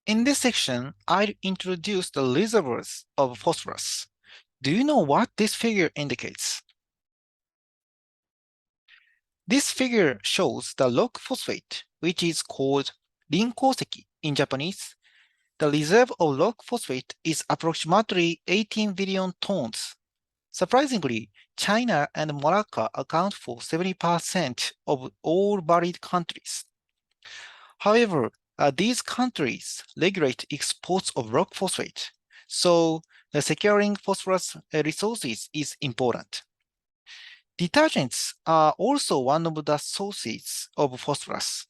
In this section, I'll introduce the reservoirs of phosphorus. Do you know what this figure indicates? This figure shows the rock phosphate, which is called rinkoseki in Japanese. The reserve of rock phosphate is approximately 18 billion tons. Surprisingly, China and Morocco account for 70% of all buried countries. However, these countries regulate exports of rock phosphate, so securing phosphorus resources is important. Detergents are also one of the sources of phosphorus.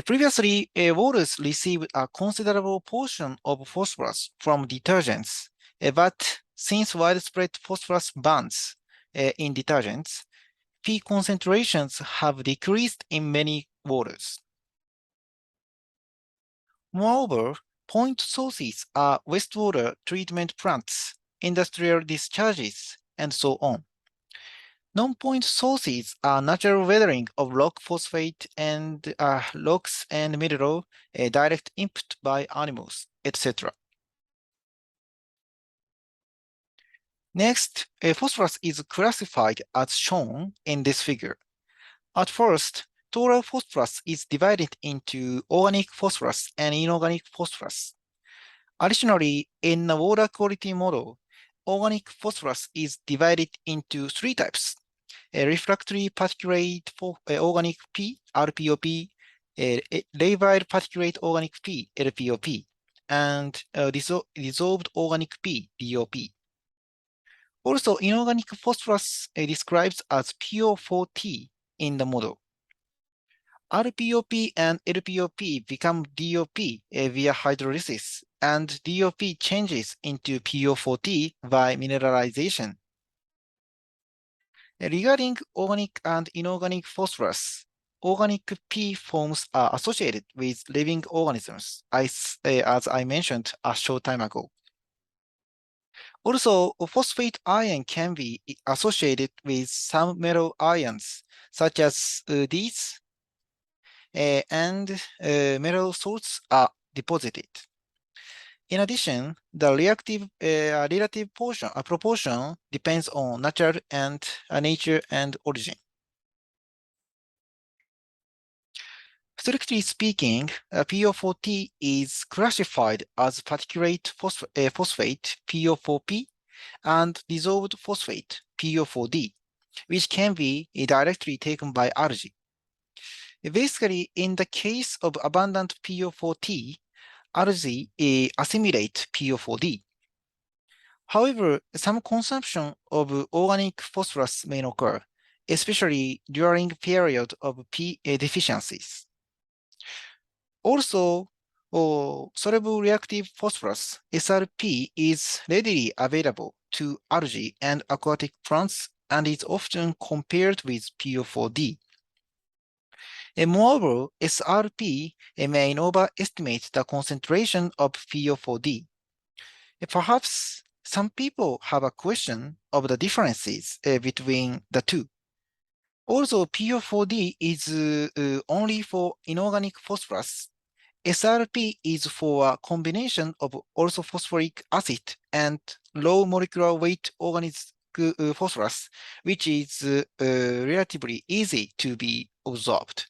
Previously, waters received a considerable portion of phosphorus from detergents, but since widespread phosphorus bans in detergents, P concentrations have decreased in many waters. Moreover, point sources are wastewater treatment plants, industrial discharges, and so on. Non-point sources are natural weathering of rock phosphate and rocks and mineral, direct input by animals, etc. Next, phosphorus is classified as shown in this figure. At first, total phosphorus is divided into organic phosphorus and inorganic phosphorus. Additionally, in the water quality model, organic phosphorus is divided into three types: refractory particulate organic P, RPOP, labile particulate organic P, LPOP, and dissolved organic P, DOP. Also, inorganic phosphorus described as PO4T in the model. RPOP and LPOP become DOP via hydrolysis, and DOP changes into PO4T by mineralization. Regarding organic and inorganic phosphorus, organic P forms are associated with living organisms, as I mentioned a short time ago. Also, phosphate ion can be associated with some metal ions, such as these, and metal salts are deposited. In addition, the relative proportion depends on nature and origin. Strictly speaking, PO4T is classified as particulate phosphate PO4P and dissolved phosphate PO4D, which can be directly taken by algae. Basically, in the case of abundant PO4T, algae assimilate PO4D. However, some consumption of organic phosphorus may occur, especially during period of P deficiencies. Also, soluble reactive phosphorus, SRP, is readily available to algae and aquatic plants and is often compared with PO4D. Moreover, SRP may overestimate the concentration of PO4D. Perhaps some people have a question of the differences between the two. Although PO4D is only for inorganic phosphorus, SRP is for a combination of orthophosphoric acid and low molecular weight organic phosphorus, which is relatively easy to be absorbed.